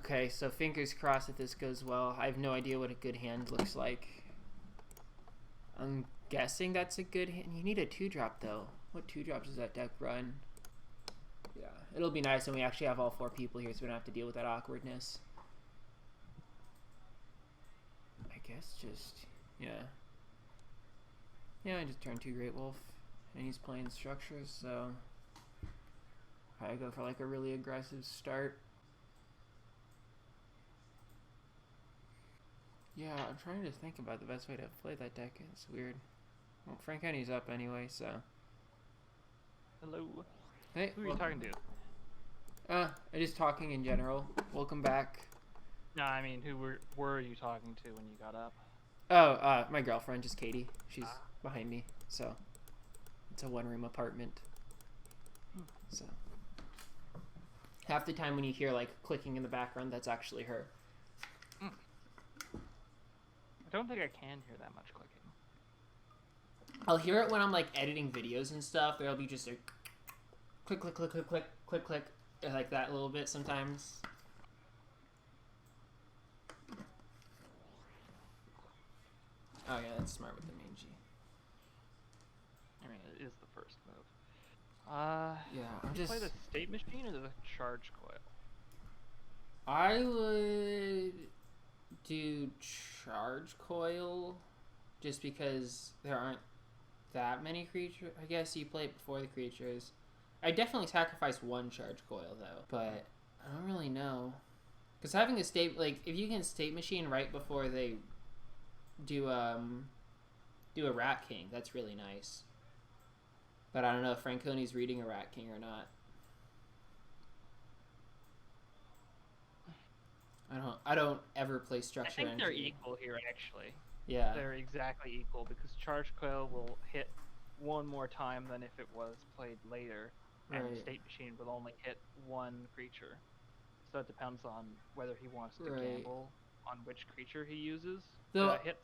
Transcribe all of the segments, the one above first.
Okay, so fingers crossed that this goes well. I have no idea what a good hand looks like. I'm guessing that's a good hand. You need a 2-drop though. What 2-drops does that deck run? Yeah, it'll be nice when we actually have all 4 people here so we don't have to deal with that awkwardness. I guess just, yeah. Yeah, I just turned 2 Great Wolf, and he's playing structures, so probably go for like a really aggressive start. Yeah, I'm trying to think about the best way to play that deck. It's weird. Well, Francony's up anyway, so. Hello. Hey, who are you talking to? I'm just talking in general. Welcome back. No, I mean, who were you talking to when you got up? Oh, my girlfriend, just Katie. She's behind me, so it's a 1-room apartment. So half the time when you hear like clicking in the background, that's actually her. I don't think I can hear that much clicking. I'll hear it when I'm like editing videos and stuff. There'll be just a click, click, click, click, click, click, click, like that a little bit sometimes. Oh yeah, that's smart with the main G. I mean, it is the first move. Yeah, I'm just play the state machine or the charge coil. I would do charge coil, just because there aren't that many creatures. I guess you play it before the creatures. I definitely sacrifice 1 charge coil though, but I don't really know, because having a state, like if you can state machine right before they do a Rat King, that's really nice. But I don't know if Francony's reading a Rat King or not. I don't ever play structure. I think they're equal here, actually. Yeah. They're exactly equal, because Charge Coil will hit 1 more time than if it was played later, and State Machine will only hit 1 creature. So it depends on whether he wants to gamble on which creature he uses. Hits.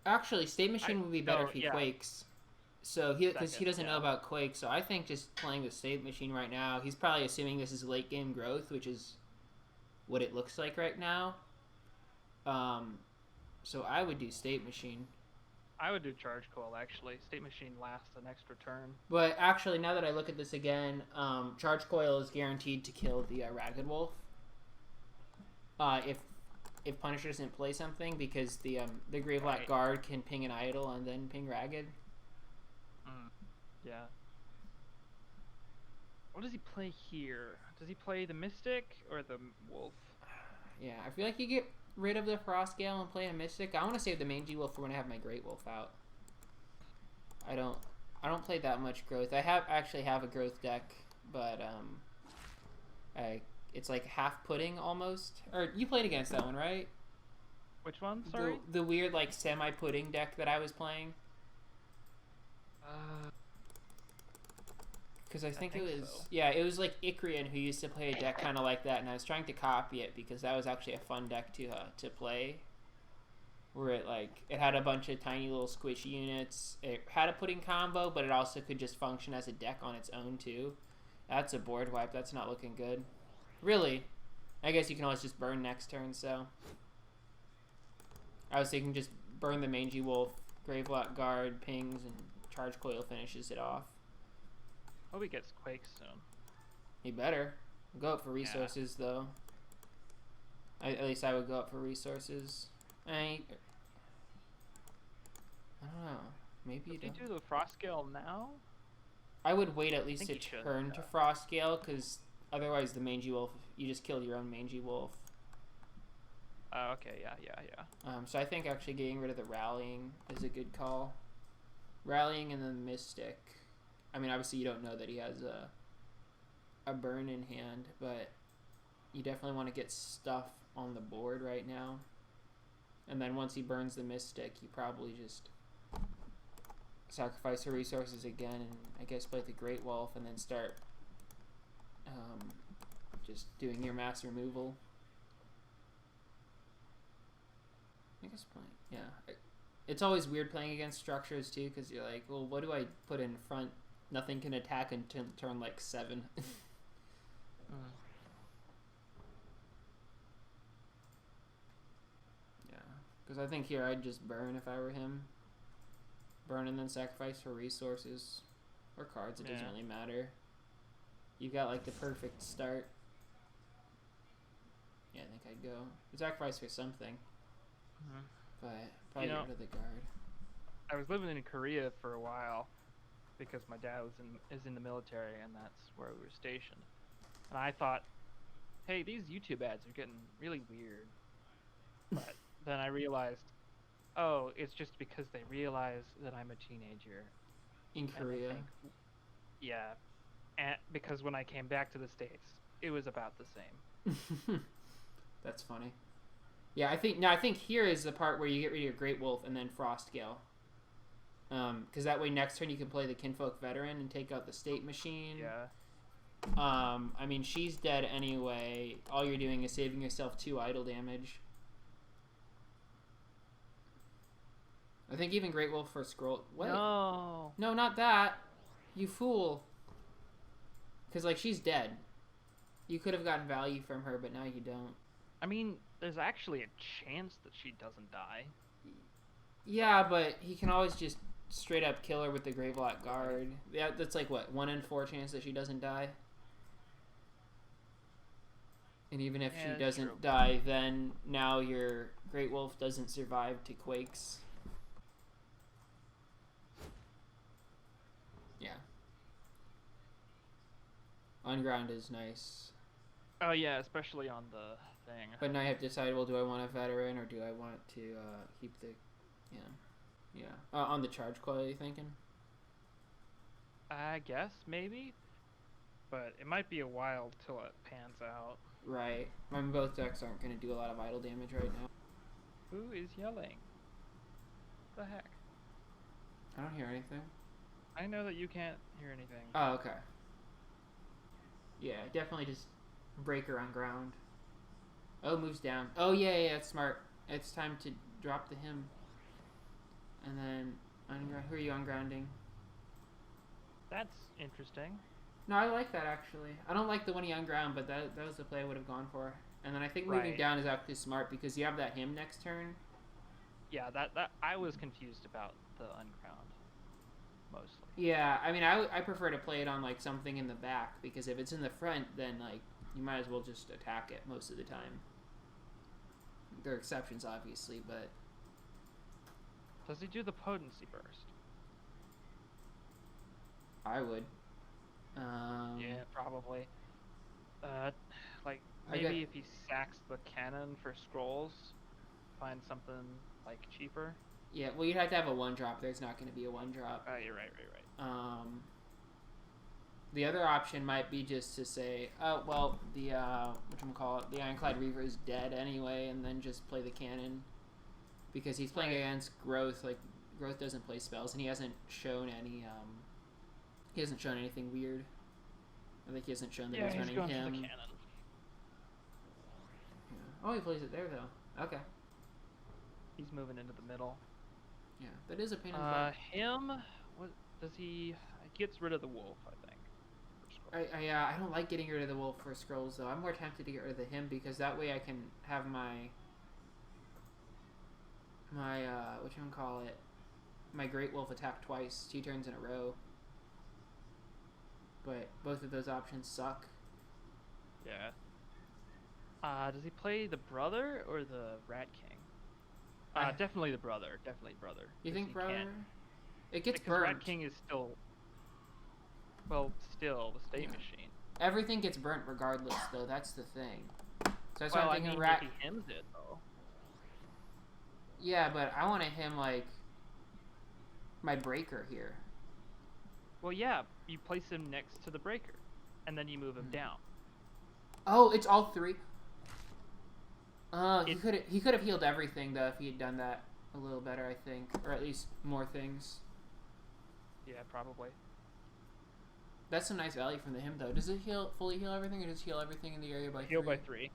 Actually, State Machine would be better if he quakes. So because he doesn't know about Quake, so I think just playing the State Machine right now, he's probably assuming this is late game growth, which is what it looks like right now. So I would do State Machine. I would do Charge Coil, actually. State Machine lasts an extra turn. But actually, now that I look at this again, Charge Coil is guaranteed to kill the Ragged Wolf. If Punisher doesn't play something, because the Gravelock Guard can ping an idol and then ping Ragged. Yeah. What does he play here? Does he play the Mystic or the Wolf? Yeah, I feel like you get rid of the Frostgale and play a Mystic. I want to save the Mangy Wolf for when I have my Great Wolf out. I don't play that much growth. I actually have a growth deck, but it's like half pudding almost. Or you played against that one, right? Which one? Sorry. The weird like semi pudding deck that I was playing. Because I think it was so. Yeah, it was like Ikrian who used to play a deck kind of like that, and I was trying to copy it because that was actually a fun deck to play. Where it had a bunch of tiny little squishy units. It had a pudding combo, but it also could just function as a deck on its own too. That's a board wipe. That's not looking good. Really, I guess you can always just burn next turn. So I was thinking just burn the Mangy Wolf, Gravelock Guard, pings, and Charge Coil finishes it off. Hope he gets Quake soon. He better. Go up for resources, though. At least I would go up for resources. I don't know. Maybe you don't. Do the Frostgale now? I would wait at least a turn to Frostgale, because otherwise the Mangy Wolf, you just killed your own Mangy Wolf. Okay, yeah. So I think actually getting rid of the Rallying is a good call. Rallying and then Mystic. I mean, obviously you don't know that he has a burn in hand, but you definitely want to get stuff on the board right now. And then once he burns the Mystic, you probably just sacrifice the resources again and I guess play the Great Wolf and then start just doing your mass removal. I guess playing, yeah. It's always weird playing against structures too, because you're like, well, what do I put in front? Nothing can attack until turn like 7. Because I think here I'd just burn if I were him. Burn and then sacrifice for resources. Or cards, it doesn't really matter. You've got like the perfect start. Yeah, I think I'd go. Sacrifice for something. But probably get rid of the guard. I was living in Korea for a while because my dad is in the military and that's where we were stationed. And I thought, hey, these YouTube ads are getting really weird. But then I realized, oh, it's just because they realize that I'm a teenager. In Korea? Yeah. And because when I came back to the States, it was about the same. That's funny. Yeah, I think here is the part where you get rid of your Great Wolf and then Frostgale. Because that way next turn you can play the Kinfolk Veteran and take out the State Machine. Yeah. I mean, she's dead anyway. All you're doing is saving yourself 2 idle damage. I think even Great Wolf for Scroll... What? No. No, not that. You fool. Because, like, she's dead. You could have gotten value from her, but now you don't. I mean, there's actually a chance that she doesn't die. Yeah, but he can always just straight up kill her with the Gravelock Guard. Yeah, that's like, what, 1 in 4 chance that she doesn't die? And even if she doesn't die, then now your Great Wolf doesn't survive to Quakes. Yeah. On ground is nice. Oh yeah, especially on the thing. But now you have to decide, well, do I want a veteran or do I want to keep the... Yeah. On the charge coil, are you thinking? I guess, maybe. But it might be a while till it pans out. Right. I mean, both decks aren't going to do a lot of idle damage right now. Who is yelling? What the heck? I don't hear anything. I know that you can't hear anything. Oh, okay. Yeah, definitely just breaker on ground. Oh, moves down. Oh, yeah, that's smart. It's time to drop the him. And then, who are you ungrounding? That's interesting. No, I like that, actually. I don't like the one he unground, but that was the play I would have gone for. And then I think moving down is actually smart because you have that him next turn. Yeah, that I was confused about the unground, mostly. Yeah, I mean, I prefer to play it on, like, something in the back, because if it's in the front, then, like, you might as well just attack it most of the time. There are exceptions, obviously, but... Does he do the potency burst? I would. Yeah, probably. Like, maybe if he sacks the cannon for scrolls, find something, like, cheaper. Yeah, well, you'd have to have a 1-drop. There's not going to be a 1-drop. Oh, you're right. The other option might be just to say, oh, well, the, the Ironclad Reaver is dead anyway, and then just play the cannon. Because he's playing against Growth, like, Growth doesn't play spells, and he hasn't shown any, he hasn't shown anything weird. I think he hasn't shown that he's running going him. For the cannon. Yeah. Oh, he plays it there, though. Okay. He's moving into the middle. Yeah, that is a pain in the butt. Him, what does he gets rid of the wolf, I think. I don't like getting rid of the wolf for scrolls, though. I'm more tempted to get rid of the him, because that way I can have my my Great Wolf attack twice, 2 turns in a row. But both of those options suck. Yeah. Does he play the brother or the Rat King? Definitely the brother. Definitely brother. You think brother? Can't. It gets because burnt. Rat King is still... Well, still the State Machine. Everything gets burnt regardless, though. That's the thing. So that's well, why I'm thinking maybe he hems it, though. Yeah, but I want to him, like, my breaker here. Well, yeah, you place him next to the breaker, and then you move him down. Oh, it's all 3. He could have healed everything, though, if he had done that a little better, I think. Or at least more things. Yeah, probably. That's some nice value from the him, though. Does it fully heal everything, or does it heal everything in the area by 3? Heal by 3.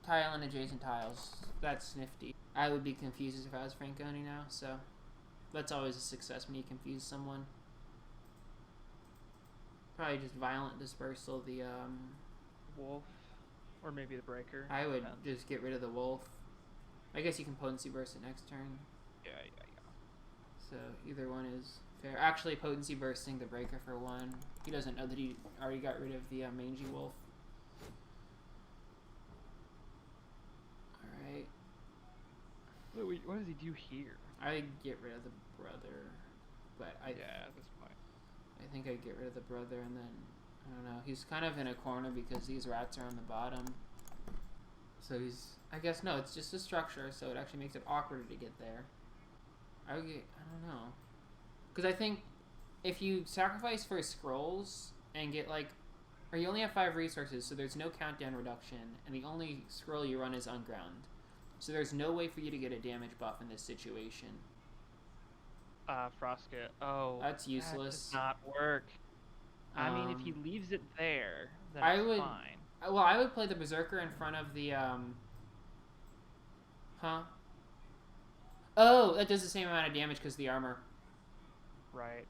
Tile and adjacent tiles. That's nifty. I would be confused if I was Francony now, so... That's always a success when you confuse someone. Probably just violent dispersal, the, Wolf. Or maybe the breaker. I would just get rid of the wolf. I guess you can potency burst it next turn. Yeah. So either one is fair. Actually, potency bursting the breaker for 1. He doesn't know that he already got rid of the mangy wolf. Alright. Wait, what does he do here? I get rid of the brother. But At this point. I think I'd get rid of the brother and then, I don't know. He's kind of in a corner because these rats are on the bottom. So he's, I guess, no, it's just a structure, so it actually makes it awkward to get there. I don't know. Because I think if you sacrifice for scrolls and get like, or you only have 5 resources, so there's no countdown reduction, and the only scroll you run is unground. So there's no way for you to get a damage buff in this situation. Frostgate. Oh. That's useless. That does not work. I mean, if he leaves it there, then I it's would, fine. Well, I would play the Berserker in front of the, Oh, that does the same amount of damage because of the armor. Right.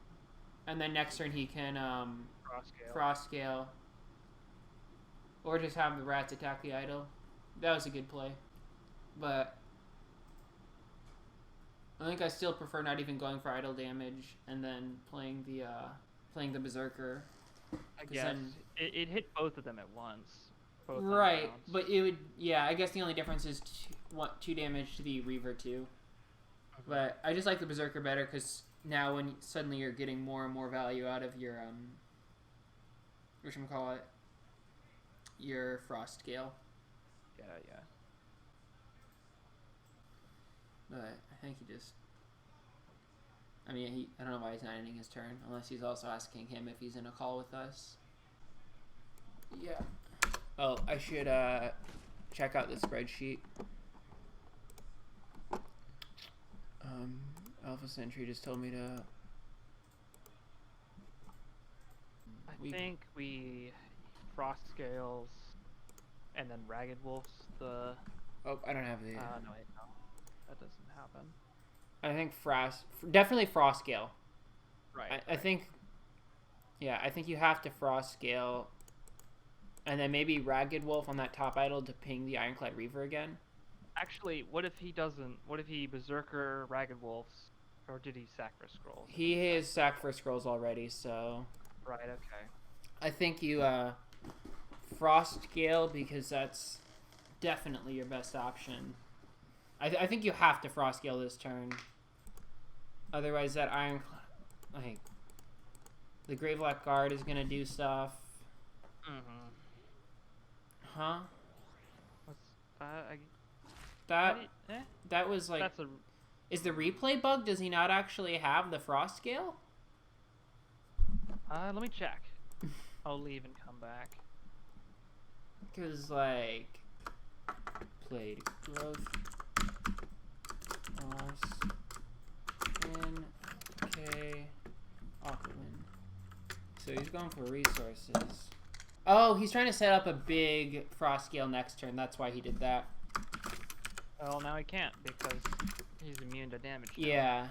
And then next turn he can, Frostgale. Frostgale. Or just have the rats attack the idol. That was a good play. But I think I still prefer not even going for idle damage and then playing the Berserker. I guess then, it hit both of them at once. Both right, but it would, yeah, I guess the only difference is 2 damage to the Reaver too. Okay. But I just like the Berserker better because now when suddenly you're getting more and more value out of your, whatchamacallit, your Frostgale. Yeah. But I think he just, I mean, I don't know why he's not ending his turn, unless he's also asking him if he's in a call with us. Yeah. Oh, I should check out the spreadsheet. Alpha Sentry just told me to... I think we Frostgales and then Ragged Wolves the... Oh, I don't have the... no, wait, no. That doesn't happen. I think definitely Frostgale. Right. I think... Yeah, I think you have to Frostgale... And then maybe Ragged Wolf on that top idol to ping the Ironclad Reaver again. Actually, what if he doesn't? What if he Berserker Ragged Wolves? Or did he sack for scrolls? He has sacked for scrolls already, so... Right, okay. I think you Frostgale because that's definitely your best option. I think you have to Frostgale this turn. Otherwise that Ironclad... Like... The Gravelock Guard is going to do stuff. Mm-hmm. Huh? What's that was like... That's a... Is the replay bug? Does he not actually have the Frostgale? Let me check. I'll leave and come back. Because, like... Played growth... Loss... Win... Okay... Aquaman. So he's going for resources. Oh, he's trying to set up a big Frostgale next turn. That's why he did that. Well, now he can't because he's immune to damage. Yeah.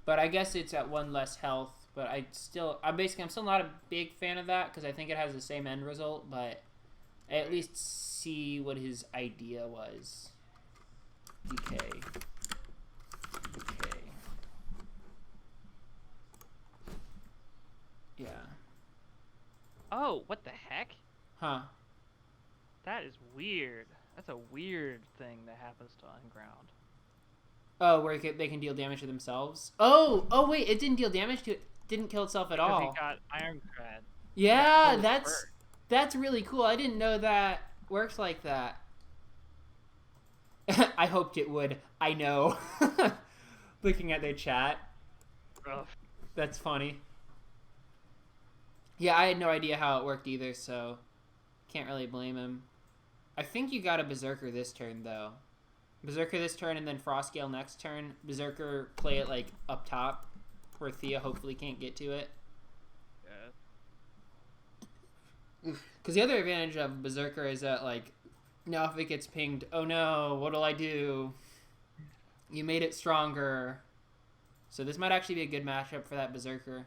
But I guess it's at 1 less health. But I'm still not a big fan of that because I think it has the same end result. But I at least see what his idea was. DK. Yeah. Oh, what the heck? Huh. That is weird. That's a weird thing that happens to Unground. Oh, where they can deal damage to themselves? Oh, wait, it didn't deal damage to it. Didn't kill itself at all. Because he got Ironclad. Yeah, that's really cool. I didn't know that works like that. I hoped it would. I know. Looking at their chat. Rough. That's funny. Yeah, I had no idea how it worked either, so can't really blame him. I think you got a Berserker this turn, though. Berserker this turn and then Frostgale next turn. Berserker play it, like, up top, where Thea hopefully can't get to it. Yeah. Because the other advantage of Berserker is that, like, now if it gets pinged, oh no, what'll I do? You made it stronger. So this might actually be a good matchup for that Berserker.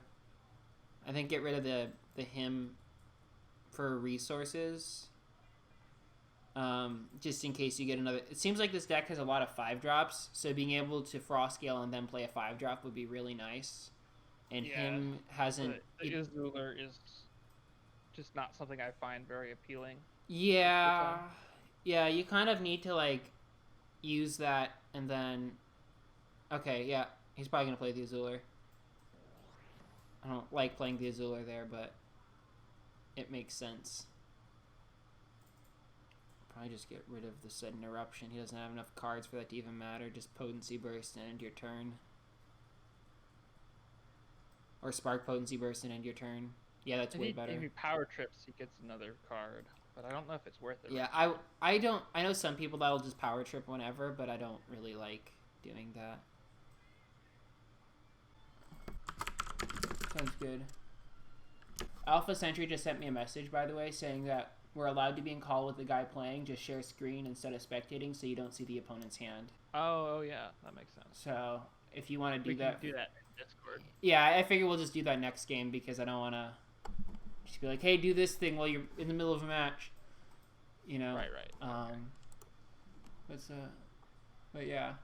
I think get rid of the him for resources. just in case you get another. It seems like this deck has a lot of 5-drops, so being able to frost scale and then play a 5-drop would be really nice. And him hasn't. The Izuler is just not something I find very appealing. Yeah, yeah. You kind of need to like use that, and then. Okay, yeah, he's probably gonna play the Izuler. I don't like playing the Izuler there, but it makes sense. Probably just get rid of the sudden eruption. He doesn't have enough cards for that to even matter. Just potency burst and end your turn. Or spark potency burst and end your turn. Yeah, that's way better. If he power trips, he gets another card, but I don't know if it's worth it. Yeah, I don't. I know some people that'll just power trip whenever, but I don't really like doing that. Sounds good. Alpha Sentry just sent me a message, by the way, saying that we're allowed to be in call with the guy playing, just share screen instead of spectating so you don't see the opponent's hand. Oh yeah, that makes sense. So, if you want to we do that... We can do that in Discord. Yeah, I figure we'll just do that next game because I don't want to just be like, hey, do this thing while you're in the middle of a match. You know? Right. But yeah.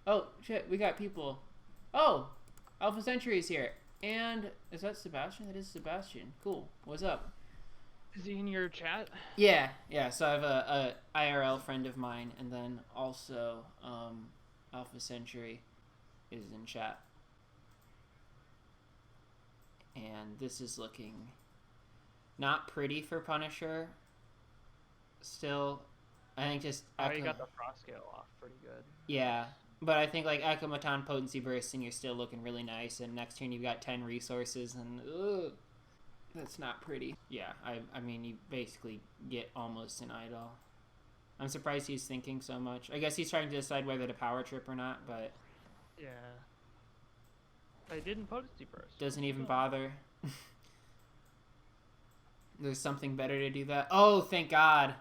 Oh, shit, we got people. Oh! Alpha Sentry is here. And is that Sebastian? That is Sebastian. Cool. What's up? Is he in your chat? Yeah. So I have a IRL friend of mine, and then also Alpha Sentry is in chat. And this is looking not pretty for Punisher. Still, I think just you got the frost scale off pretty good. Yeah. But I think, like, Akamaton Potency Burst, and you're still looking really nice, and next turn you've got 10 resources, and, ugh, that's not pretty. Yeah, I mean, you basically get almost an idol. I'm surprised he's thinking so much. I guess he's trying to decide whether to power trip or not, but... Yeah. I didn't Potency Burst. Doesn't even bother. There's something better to do that. Oh, thank God.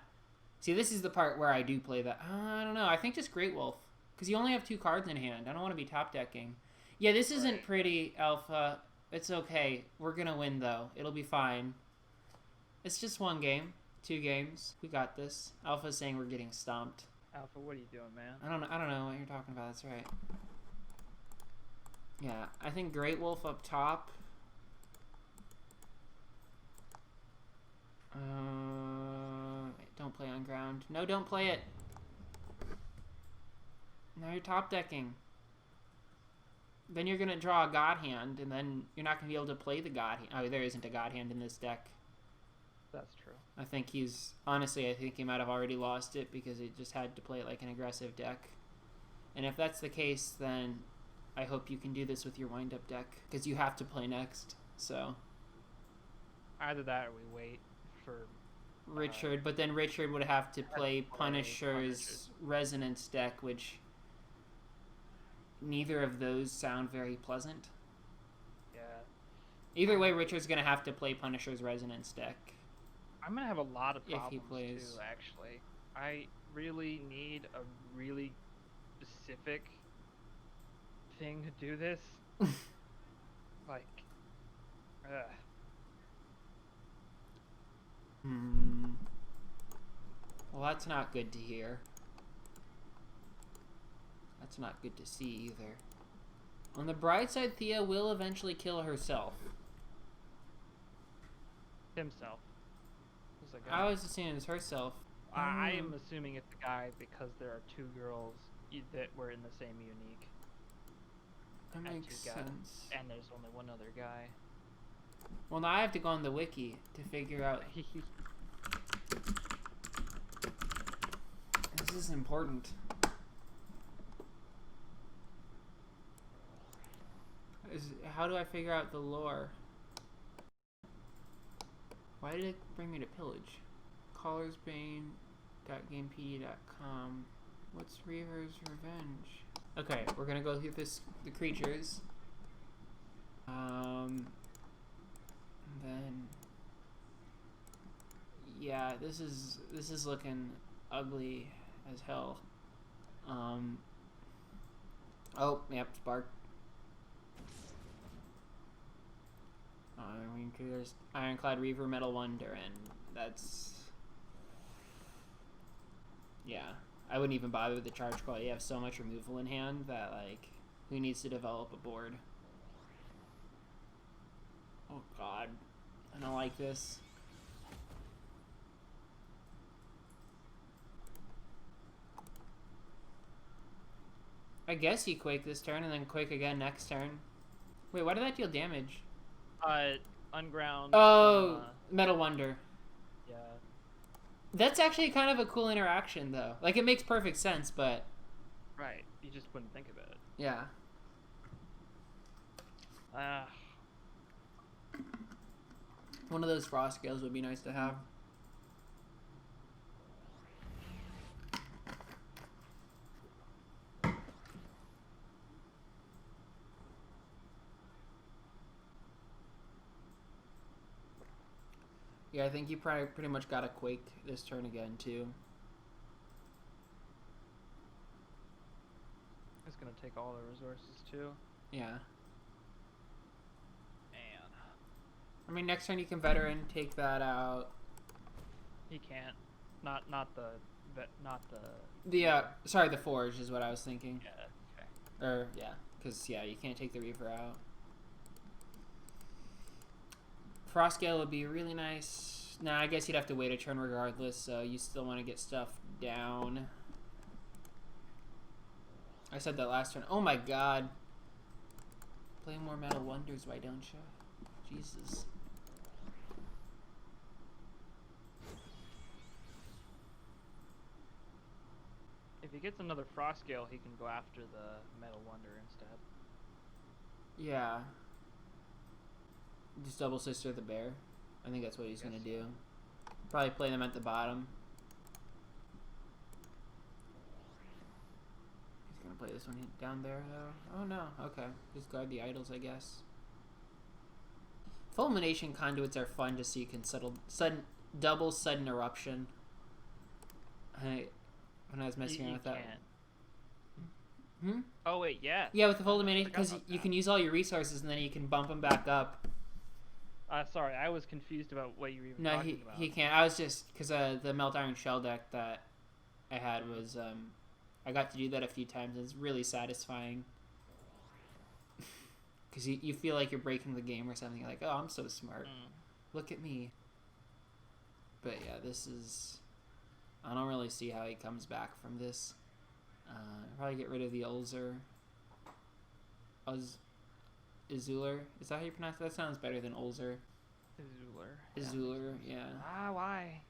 See, this is the part where I do play that. I don't know, I think just Great Wolf. Because you only have 2 cards in hand. I don't want to be top decking. Yeah, this isn't pretty, Alpha. It's okay. We're going to win, though. It'll be fine. It's just 1 game. 2 games. We got this. Alpha's saying we're getting stomped. Alpha, what are you doing, man? I don't know what you're talking about. That's right. Yeah, I think Great Wolf up top. Don't play on ground. No, don't play it. Now you're top decking. Then you're going to draw a God Hand, and then you're not going to be able to play the God Hand. Oh, there isn't a God Hand in this deck. That's true. I think honestly, I think he might have already lost it because he just had to play it like an aggressive deck. And if that's the case, then I hope you can do this with your wind-up deck, because you have to play next, so. Either that or we wait for... Richard, but then Richard would have to play Punisher's Resonance deck, which... Neither of those sound very pleasant. Yeah. Either way, Richard's going to have to play Punisher's Resonance deck. I'm going to have a lot of problems, if he plays. too, actually. I really need a really specific thing to do this. Like, Well, that's not good to hear. That's not good to see either. On the bright side, Thea will eventually kill herself. Himself. I was assuming it was herself. I am assuming it's a guy because there are 2 girls that were in the same unique. That makes sense. And there's only 1 other guy. Well, now I have to go on the wiki to figure out. This is important. How do I figure out the lore? Why did it bring me to pillage? Callarsbane.gamepd.com. What's Reaver's Revenge? Okay, we're gonna go through the creatures. And then yeah, this is looking ugly as hell. Oh, yep, Spark. There's Ironclad Reaver Metal Wonder, and that's Yeah. I wouldn't even bother with the charge coil. You have so much removal in hand that, like, who needs to develop a board? Oh, God. I don't like this. I guess you Quake this turn and then Quake again next turn. Wait, why did that deal damage? Unground. Oh, Metal Wonder. Yeah. That's actually kind of a cool interaction, though. Like, it makes perfect sense, but... Right. You just wouldn't think of it. Yeah. One of those frost scales would be nice to have. Yeah, I think you probably pretty much got a Quake this turn again, too. It's gonna take all the resources, too. Yeah. Man. I mean, next turn you can veteran, take that out. He can't. Not the... Sorry, the Forge is what I was thinking. Yeah, okay. Or, yeah, because, yeah, you can't take the Reaver out. Frost Gale would be really nice. Nah, I guess you'd have to wait a turn regardless, so you still want to get stuff down. I said that last turn. Oh my god. Play more Metal Wonders, why don't you? Jesus. If he gets another Frost Scale, he can go after the Metal Wonder instead. Yeah. Just double Sister the Bear. I think that's what he's going to do. Probably play them at the bottom. He's going to play this one down there, though. Oh, no. Okay. Just guard the idols, I guess. Fulmination Conduits are fun to see. You can double sudden eruption. When I was messing around with that. Hmm? Oh, wait, yeah. Yeah, with the Fulmination, because you can use all your resources and then you can bump them back up. Sorry, I was confused about what you were even talking about. No, he can't. I was just... Because the Melt Iron Shell deck that I had was... I got to do that a few times. It's really satisfying. Because you feel like you're breaking the game or something. You're like, oh, I'm so smart. Look at me. But yeah, this is... I don't really see how he comes back from this. Probably get rid of the Ulzer. Izuler? Is that how you pronounce it? That sounds better than Ulzer. Izuler, yeah. Why?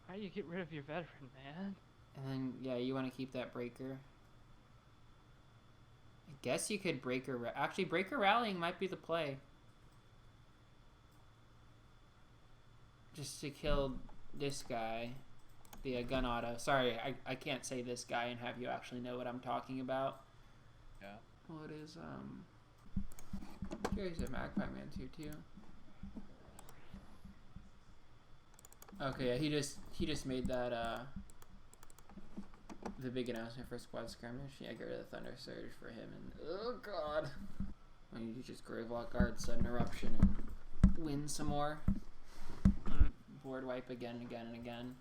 How do you get rid of your veteran, man? And then, yeah, you want to keep that Breaker. I guess you could Breaker... Actually, Breaker Rallying might be the play. Just to kill this guy. The gun auto. Sorry, I can't say this guy and have you actually know what I'm talking about. Yeah. What is, Here's a Magpie Man too. Okay, yeah, he just made that, the big announcement for Squad Skirmish. Yeah, get rid of the Thunder Surge for him, and, oh god. I need to just Gravelock Guard, Sudden Eruption, and win some more. Board wipe again and again and again.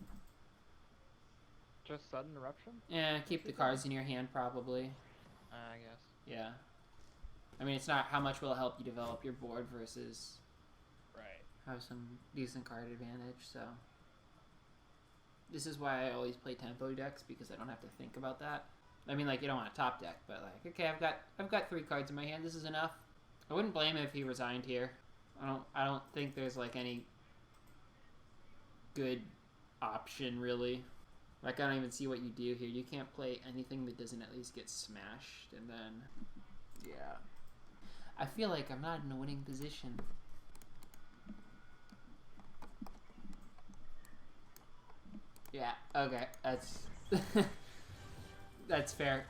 Just Sudden Eruption? Yeah, keep the cards in your hand, probably. I guess. Yeah. I mean, it's not how much will it help you develop your board versus have some decent card advantage, so. This is why I always play tempo decks, because I don't have to think about that. I mean, like, you don't want a top deck, but like, okay, I've got 3 cards in my hand, this is enough. I wouldn't blame him if he resigned here. I don't think there's like any good option, really. Like, I don't even see what you do here. You can't play anything that doesn't at least get smashed, and then, yeah. I feel like I'm not in a winning position. Yeah, okay, that's... that's fair.